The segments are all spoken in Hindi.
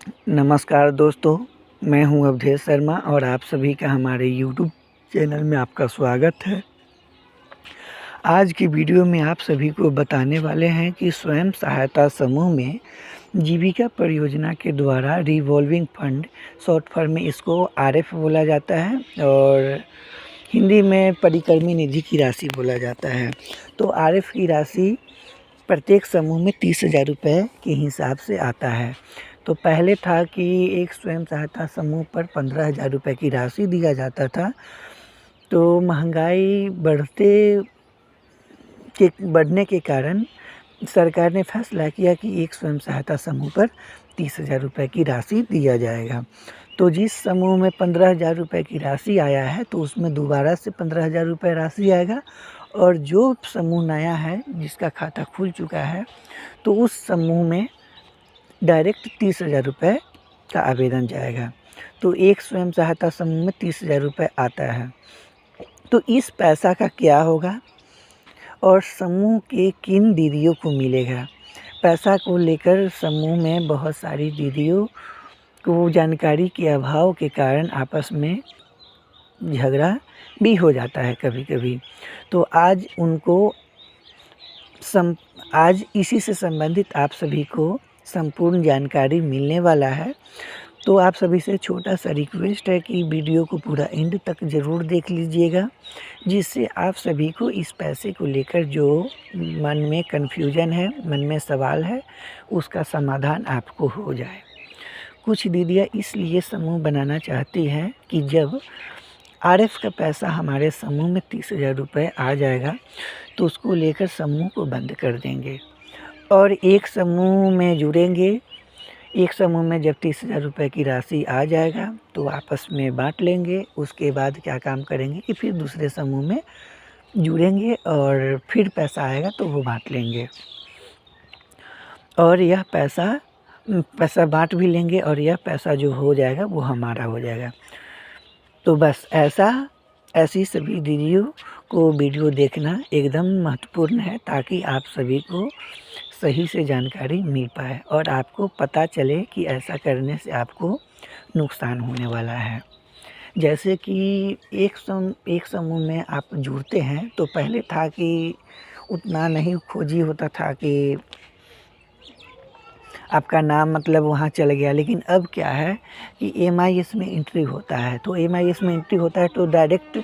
नमस्कार दोस्तों, मैं हूं अवधेश शर्मा और आप सभी का हमारे यूट्यूब चैनल में आपका स्वागत है। आज की वीडियो में आप सभी को बताने वाले हैं कि स्वयं सहायता समूह में जीविका परियोजना के द्वारा रिवॉल्विंग फंड, शॉर्ट फॉर्म में इसको आरएफ बोला जाता है और हिंदी में परिक्रमी निधि की राशि बोला जाता है। तो आरएफ की राशि प्रत्येक समूह में 30,000 रुपये के हिसाब से आता है। तो पहले था कि एक स्वयं सहायता समूह पर 15,000 रुपये की राशि दिया जाता था। तो महंगाई बढ़ने के कारण सरकार ने फैसला किया कि एक स्वयं सहायता समूह पर 30,000 रुपये की राशि दिया जाएगा। तो जिस समूह में 15,000 रुपये की राशि आया है तो उसमें दोबारा से 15,000 रुपये राशि आएगा और जो समूह नया है जिसका खाता खुल चुका है तो उस समूह में डायरेक्ट 30,000 रुपये का आवेदन जाएगा। तो एक स्वयं सहायता समूह में 30,000 रुपये आता है। तो इस पैसा का क्या होगा और समूह के किन दीदियों को मिलेगा? पैसा को लेकर समूह में बहुत सारी दीदियों को जानकारी के अभाव के कारण आपस में झगड़ा भी हो जाता है कभी-कभी। तो आज इसी से संबंधित आप सभी को संपूर्ण जानकारी मिलने वाला है। तो आप सभी से छोटा सा रिक्वेस्ट है कि वीडियो को पूरा एंड तक ज़रूर देख लीजिएगा, जिससे आप सभी को इस पैसे को लेकर जो मन में कन्फ्यूजन है, मन में सवाल है, उसका समाधान आपको हो जाए। कुछ दीदियाँ इसलिए समूह बनाना चाहती हैं कि जब आरएफ का पैसा हमारे समूह में 30,000 रुपये आ जाएगा तो उसको लेकर समूह को बंद कर देंगे और एक समूह में जुड़ेंगे। एक समूह में जब 30,000 रुपये की राशि आ जाएगा तो आपस में बांट लेंगे। उसके बाद क्या काम करेंगे कि फिर दूसरे समूह में जुड़ेंगे और फिर पैसा आएगा तो वो बांट लेंगे और यह पैसा बांट भी लेंगे और यह पैसा जो हो जाएगा वो हमारा हो जाएगा। तो बस ऐसी सभी दीदियों को वीडियो देखना एकदम महत्वपूर्ण है ताकि आप सभी को सही से जानकारी मिल पाए और आपको पता चले कि ऐसा करने से आपको नुकसान होने वाला है। जैसे कि एक समूह में आप जुड़ते हैं तो पहले था कि उतना नहीं खोजी होता था कि आपका नाम मतलब वहाँ चल गया, लेकिन अब क्या है कि MIS में एंट्री होता है। तो MIS में एंट्री होता है तो डायरेक्ट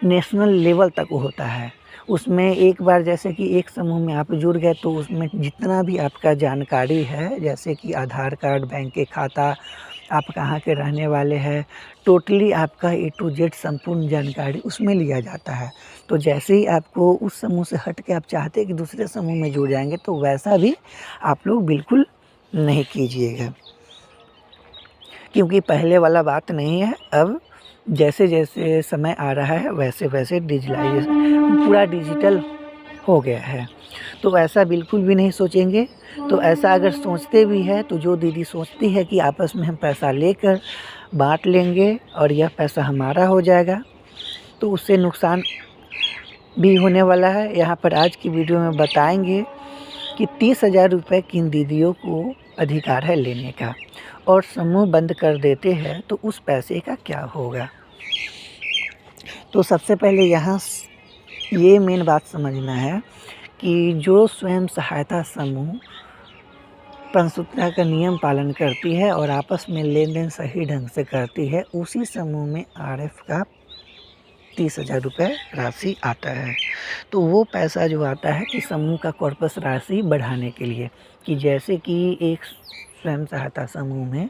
नेशनल लेवल तक होता है। उसमें एक बार जैसे कि एक समूह में आप जुड़ गए तो उसमें जितना भी आपका जानकारी है, जैसे कि आधार कार्ड, बैंक के खाता, आप कहाँ के रहने वाले हैं, टोटली आपका A to Z संपूर्ण जानकारी उसमें लिया जाता है। तो जैसे ही आपको उस समूह से हट के आप चाहते हैं कि दूसरे समूह में जुड़ जाएंगे तो वैसा भी आप लोग बिल्कुल नहीं कीजिएगा, क्योंकि पहले वाला बात नहीं है। अब जैसे जैसे समय आ रहा है वैसे वैसे पूरा डिजिटल हो गया है। तो ऐसा बिल्कुल भी नहीं सोचेंगे। तो ऐसा अगर सोचते भी है तो जो दीदी सोचती है कि आपस में हम पैसा लेकर बांट लेंगे और यह पैसा हमारा हो जाएगा, तो उससे नुकसान भी होने वाला है। यहाँ पर आज की वीडियो में बताएंगे कि 30,000 रुपये किन दीदियों को अधिकार है लेने का और समूह बंद कर देते हैं तो उस पैसे का क्या होगा। तो सबसे पहले यहाँ ये मेन बात समझना है कि जो स्वयं सहायता समूह पंचसूत्रा का नियम पालन करती है और आपस में लेन देन सही ढंग से करती है, उसी समूह में आरएफ का 30,000 रुपये राशि आता है। तो वो पैसा जो आता है कि समूह का कॉर्पस राशि बढ़ाने के लिए, कि जैसे कि एक स्वयं सहायता समूह में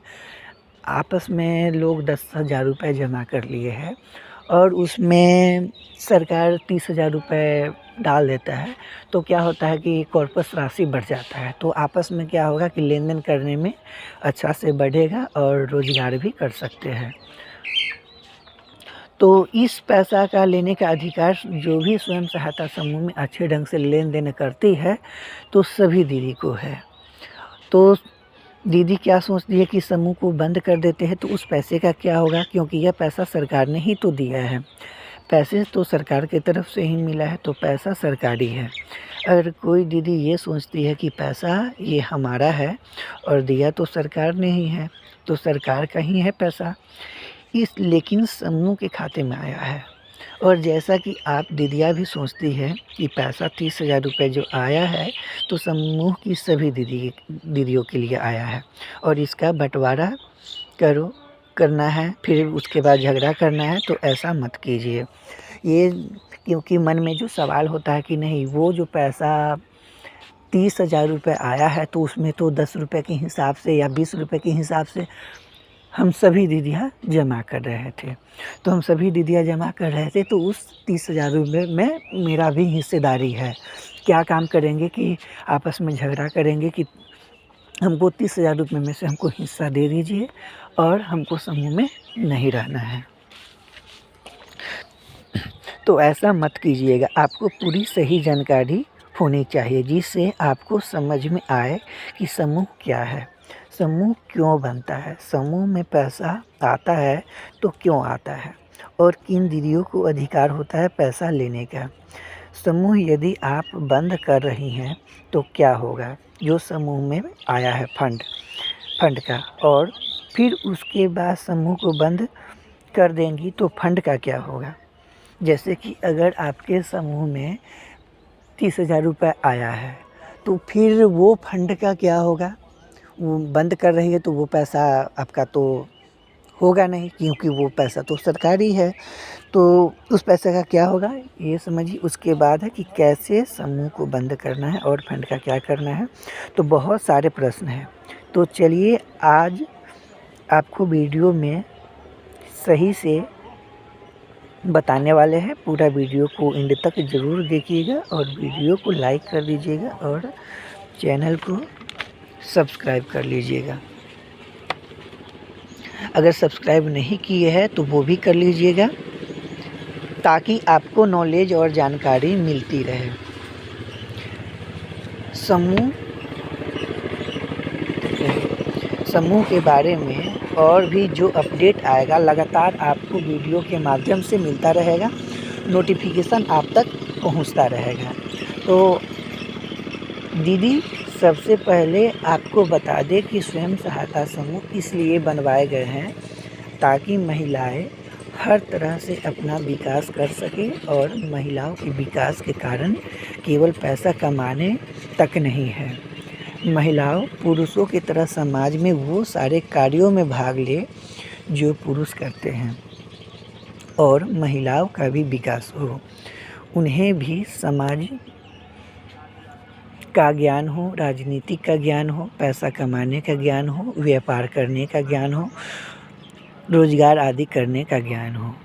आपस में लोग 10,000 रुपये जमा कर लिए हैं और उसमें सरकार 30,000 रुपये डाल देता है, तो क्या होता है कि कॉर्पस राशि बढ़ जाता है। तो आपस में क्या होगा कि लेन देन करने में अच्छा से बढ़ेगा और रोज़गार भी कर सकते हैं। तो इस पैसा का लेने का अधिकार जो भी स्वयं सहायता समूह में अच्छे ढंग से लेन देन करती है तो सभी दीदी को है। तो दीदी क्या सोचती है कि समूह को बंद कर देते हैं तो उस पैसे का क्या होगा, क्योंकि यह पैसा सरकार ने ही तो दिया है। पैसे तो सरकार की तरफ से ही मिला है तो पैसा सरकारी है। अगर कोई दीदी ये सोचती है कि पैसा ये हमारा है और दिया तो सरकार ने ही है, तो सरकार का ही है पैसा, इस लेकिन समूह के खाते में आया है। और जैसा कि आप दीदियाँ भी सोचती हैं कि पैसा 30,000 रुपये जो आया है तो समूह की सभी दीदियों के लिए आया है और इसका बँटवारा करना है, फिर उसके बाद झगड़ा करना है, तो ऐसा मत कीजिए। ये क्योंकि मन में जो सवाल होता है कि नहीं, वो जो पैसा 30,000 रुपये आया है तो उसमें तो 10 रुपये के हिसाब से या 20 रुपये के हिसाब से हम सभी दीदियाँ जमा कर रहे थे। तो हम सभी दीदियाँ जमा कर रहे थे तो उस 30,000 रुपये में मेरा भी हिस्सेदारी है। क्या काम करेंगे कि आपस में झगड़ा करेंगे कि हमको 30,000 रुपये में से हमको हिस्सा दे दीजिए और हमको समूह में नहीं रहना है। तो ऐसा मत कीजिएगा, आपको पूरी सही जानकारी होनी चाहिए जिससे आपको समझ में आए कि समूह क्या है, समूह क्यों बनता है, समूह में पैसा आता है तो क्यों आता है और किन दीदियों को अधिकार होता है पैसा लेने का। समूह यदि आप बंद कर रही हैं तो क्या होगा, जो समूह में आया है फंड का, और फिर उसके बाद समूह को बंद कर देंगी तो फंड का क्या होगा। जैसे कि अगर आपके समूह में 30,000 रुपये आया है तो फिर वो फंड का क्या होगा, वो बंद कर रही है तो वो पैसा आपका तो होगा नहीं, क्योंकि वो पैसा तो सरकारी है, तो उस पैसे का क्या होगा ये समझिए। उसके बाद है कि कैसे समूह को बंद करना है और फंड का क्या करना है, तो बहुत सारे प्रश्न हैं। तो चलिए आज आपको वीडियो में सही से बताने वाले हैं। पूरा वीडियो को एंड तक ज़रूर देखिएगा और वीडियो को लाइक कर दीजिएगा और चैनल को सब्सक्राइब कर लीजिएगा। अगर सब्सक्राइब नहीं किए हैं तो वो भी कर लीजिएगा ताकि आपको नॉलेज और जानकारी मिलती रहे। समूह के बारे में और भी जो अपडेट आएगा लगातार आपको वीडियो के माध्यम से मिलता रहेगा, नोटिफिकेशन आप तक पहुंचता रहेगा। तो दीदी सबसे पहले आपको बता दें कि स्वयं सहायता समूह इसलिए बनवाए गए हैं ताकि महिलाएं हर तरह से अपना विकास कर सकें और महिलाओं के विकास के कारण केवल पैसा कमाने तक नहीं है, महिलाओं पुरुषों की तरह समाज में वो सारे कार्यों में भाग ले जो पुरुष करते हैं और महिलाओं का भी विकास हो, उन्हें भी समाज का ज्ञान हो, राजनीति का ज्ञान हो, पैसा कमाने का ज्ञान हो, व्यापार करने का ज्ञान हो, रोजगार आदि करने का ज्ञान हो,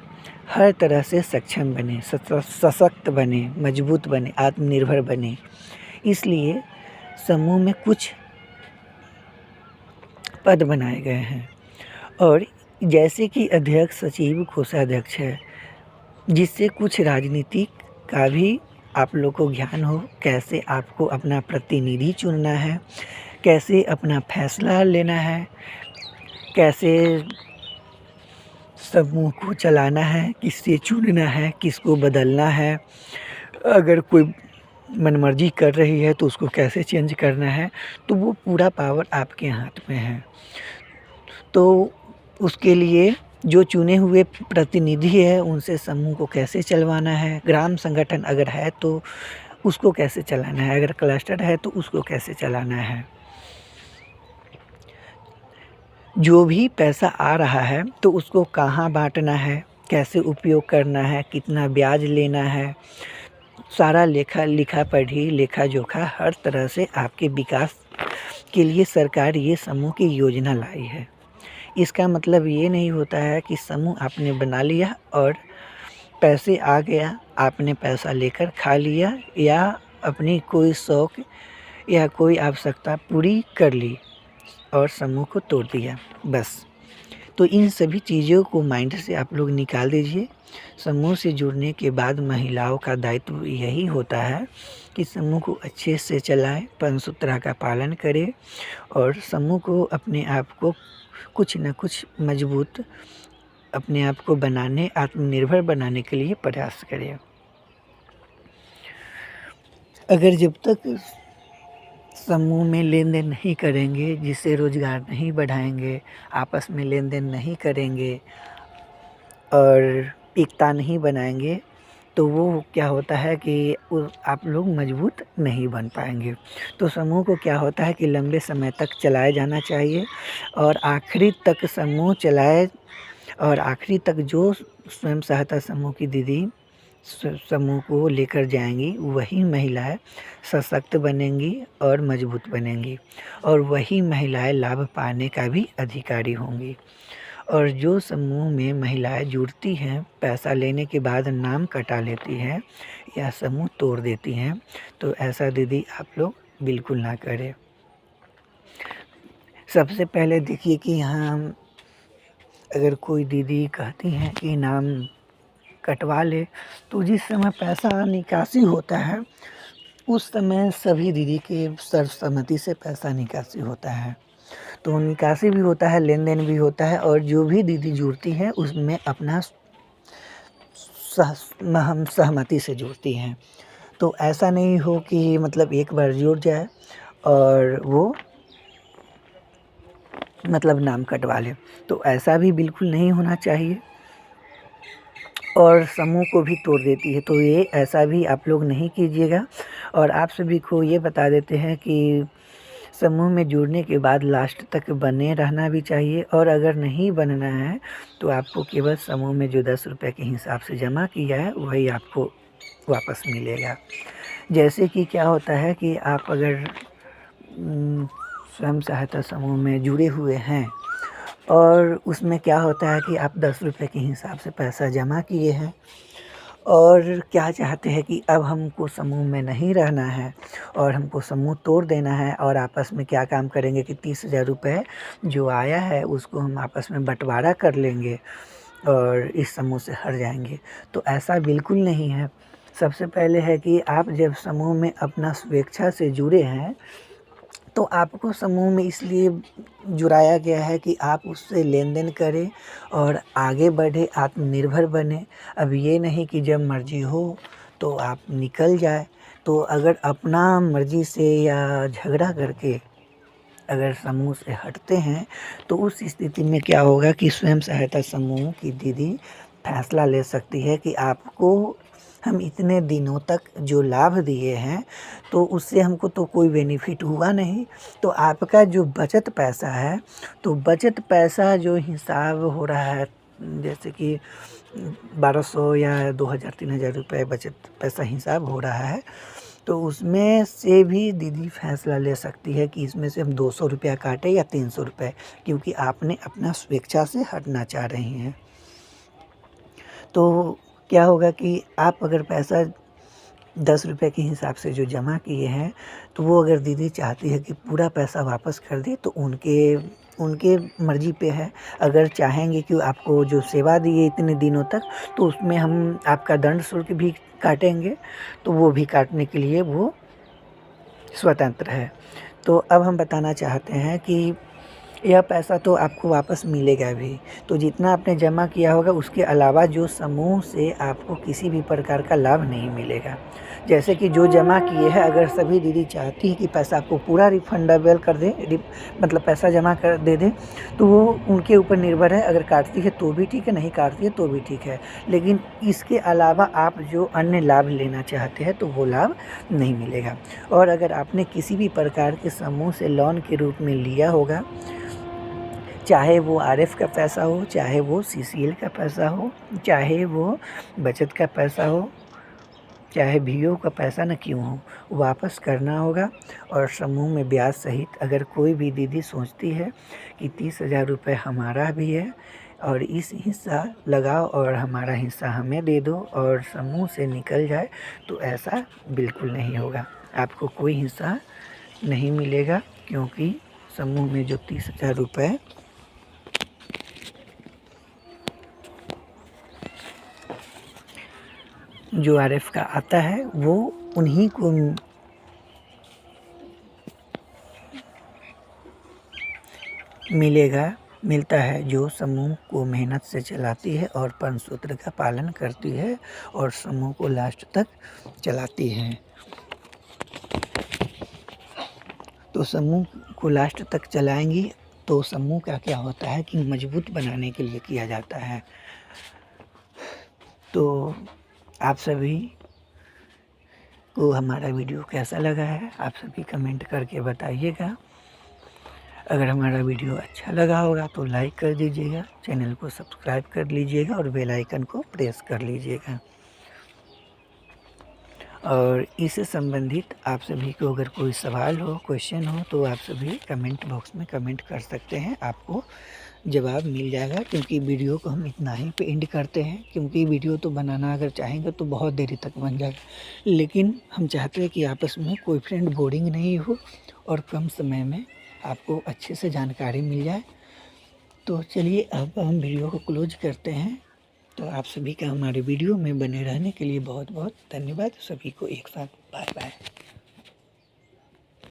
हर तरह से सक्षम बने, सशक्त बने, मजबूत बने, आत्मनिर्भर बने। इसलिए समूह में कुछ पद बनाए गए हैं और जैसे कि अध्यक्ष, सचिव, कोषाध्यक्ष है, जिससे कुछ राजनीति का भी आप लोग को ज्ञान हो, कैसे आपको अपना प्रतिनिधि चुनना है, कैसे अपना फैसला लेना है, कैसे समूह को चलाना है, किससे चुनना है, किसको बदलना है, अगर कोई मनमर्जी कर रही है तो उसको कैसे चेंज करना है, तो वो पूरा पावर आपके हाथ में है। तो उसके लिए जो चुने हुए प्रतिनिधि है उनसे समूह को कैसे चलवाना है, ग्राम संगठन अगर है तो उसको कैसे चलाना है, अगर क्लस्टर है तो उसको कैसे चलाना है, जो भी पैसा आ रहा है तो उसको कहाँ बांटना है, कैसे उपयोग करना है, कितना ब्याज लेना है, सारा लिखा पढ़ी लेखा जोखा हर तरह से आपके विकास के लिए सरकार ये समूह की योजना लाई है। इसका मतलब ये नहीं होता है कि समूह आपने बना लिया और पैसे आ गया, आपने पैसा लेकर खा लिया या अपनी कोई शौक या कोई आवश्यकता पूरी कर ली और समूह को तोड़ दिया बस। तो इन सभी चीज़ों को माइंड से आप लोग निकाल दीजिए। समूह से जुड़ने के बाद महिलाओं का दायित्व यही होता है कि समूह को अच्छे से चलाएं, पंचसूत्र का पालन करें और समूह को अपने आप को कुछ न कुछ मजबूत अपने आप को बनाने, आत्मनिर्भर बनाने के लिए प्रयास करें। अगर जब तक समूह में लेन देन नहीं करेंगे, जिससे रोज़गार नहीं बढ़ाएंगे, आपस में लेन देन नहीं करेंगे और एकता नहीं बनाएंगे, तो वो क्या होता है कि आप लोग मजबूत नहीं बन पाएंगे। तो समूह को क्या होता है कि लंबे समय तक चलाया जाना चाहिए और आखिरी तक समूह चलाए, और आखिरी तक जो स्वयं सहायता समूह की दीदी समूह को लेकर जाएंगी, वही महिलाएं सशक्त बनेंगी और मजबूत बनेंगी, और वही महिलाएं लाभ पाने का भी अधिकारी होंगी। और जो समूह में महिलाएं जुड़ती हैं, पैसा लेने के बाद नाम कटा लेती हैं या समूह तोड़ देती हैं, तो ऐसा दीदी आप लोग बिल्कुल ना करें। सबसे पहले देखिए कि यहाँ अगर कोई दीदी कहती हैं कि नाम कटवा ले, तो जिस समय पैसा निकासी होता है उस समय सभी दीदी के सर्वसम्मति से पैसा निकासी होता है। तो निकासी भी होता है, लेन देन भी होता है, और जो भी दीदी जुड़ती हैं उसमें अपना सहमति से जुड़ती हैं। तो ऐसा नहीं हो कि मतलब एक बार जुड़ जाए और वो मतलब नाम कटवा ले, तो ऐसा भी बिल्कुल नहीं होना चाहिए, और समूह को भी तोड़ देती है। तो ये ऐसा भी आप लोग नहीं कीजिएगा। और आप सभी को ये बता देते हैं कि समूह में जुड़ने के बाद लास्ट तक बने रहना भी चाहिए, और अगर नहीं बनना है तो आपको केवल समूह में जो 10 रुपये के हिसाब से जमा किया है वही आपको वापस मिलेगा। जैसे कि क्या होता है कि आप अगर स्वयं सहायता समूह में जुड़े हुए हैं और उसमें क्या होता है कि आप 10 रुपये के हिसाब से पैसा जमा किए हैं और क्या चाहते हैं कि अब हमको समूह में नहीं रहना है और हमको समूह तोड़ देना है, और आपस में क्या काम करेंगे कि 30,000 रुपये जो आया है उसको हम आपस में बंटवारा कर लेंगे और इस समूह से हट जाएंगे। तो ऐसा बिल्कुल नहीं है। सबसे पहले है कि आप जब समूह में अपना स्वेच्छा से जुड़े हैं तो आपको समूह में इसलिए जुड़ाया गया है कि आप उससे लेन देन करें और आगे बढ़े, आत्मनिर्भर बने। अब ये नहीं कि जब मर्जी हो तो आप निकल जाए। तो अगर अपना मर्जी से या झगड़ा करके अगर समूह से हटते हैं तो उस स्थिति में क्या होगा कि स्वयं सहायता समूह की दीदी फैसला ले सकती है कि आपको हम इतने दिनों तक जो लाभ दिए हैं तो उससे हमको तो कोई बेनिफिट हुआ नहीं, तो आपका जो बचत पैसा है, तो बचत पैसा जो हिसाब हो रहा है जैसे कि 1200 या 2000-3000 रुपये बचत पैसा हिसाब हो रहा है, तो उसमें से भी दीदी फैसला ले सकती है कि इसमें से हम 200 रुपया काटें या 300 रुपये, क्योंकि आपने अपना स्वेच्छा से हटना चाह रही हैं। तो क्या होगा कि आप अगर पैसा 10 रुपये के हिसाब से जो जमा किए हैं, तो वो अगर दीदी चाहती है कि पूरा पैसा वापस कर दे तो उनके मर्ज़ी पे है। अगर चाहेंगे कि आपको जो सेवा दी है इतने दिनों तक, तो उसमें हम आपका दंड शुल्क भी काटेंगे, तो वो भी काटने के लिए वो स्वतंत्र है। तो अब हम बताना चाहते हैं कि यह पैसा तो आपको वापस मिलेगा भी, तो जितना आपने जमा किया होगा उसके अलावा जो समूह से आपको किसी भी प्रकार का लाभ नहीं मिलेगा। जैसे कि जो जमा किए हैं, अगर सभी दीदी चाहती है कि पैसा आपको पूरा रिफंडेबल कर दें, मतलब पैसा जमा कर दे दें, तो वो उनके ऊपर निर्भर है। अगर काटती है तो भी ठीक है, नहीं काटती है तो भी ठीक है, लेकिन इसके अलावा आप जो अन्य लाभ लेना चाहते हैं तो वो लाभ नहीं मिलेगा। और अगर आपने किसी भी प्रकार के समूह से लोन के रूप में लिया होगा, चाहे वो आरएफ का पैसा हो, चाहे वो सीसीएल का पैसा हो, चाहे वो बचत का पैसा हो, चाहे बीओ का पैसा न क्यों हो, वापस करना होगा। और समूह में ब्याज सहित अगर कोई भी दीदी सोचती है कि 30,000 रुपये हमारा भी है और इस हिस्सा लगाओ और हमारा हिस्सा हमें दे दो और समूह से निकल जाए, तो ऐसा बिल्कुल नहीं होगा। आपको कोई हिस्सा नहीं मिलेगा, क्योंकि समूह में जो 30,000 रुपये जो आरएफ का आता है वो उन्हीं को मिलता है जो समूह को मेहनत से चलाती है और पंचसूत्र का पालन करती है और समूह को लास्ट तक चलाती है। तो समूह को लास्ट तक चलाएंगी। तो समूह का क्या होता है कि मजबूत बनाने के लिए किया जाता है। तो आप सभी को हमारा वीडियो कैसा लगा है, आप सभी कमेंट करके बताइएगा। अगर हमारा वीडियो अच्छा लगा होगा तो लाइक कर दीजिएगा, चैनल को सब्सक्राइब कर लीजिएगा और बेल आइकन को प्रेस कर लीजिएगा। और इससे संबंधित आप सभी को अगर कोई सवाल हो, क्वेश्चन हो, तो आप सभी कमेंट बॉक्स में कमेंट कर सकते हैं, आपको जवाब मिल जाएगा। क्योंकि वीडियो को हम इतना ही पे एंड करते हैं, क्योंकि वीडियो तो बनाना अगर चाहेंगे तो बहुत देरी तक बन जाएगा, लेकिन हम चाहते हैं कि आपस में कोई फ्रेंड बोरिंग नहीं हो और कम समय में आपको अच्छे से जानकारी मिल जाए। तो चलिए अब हम वीडियो को क्लोज करते हैं। तो आप सभी का हमारे वीडियो में बने रहने के लिए बहुत बहुत धन्यवाद। सभी को एक साथ बाय बाय।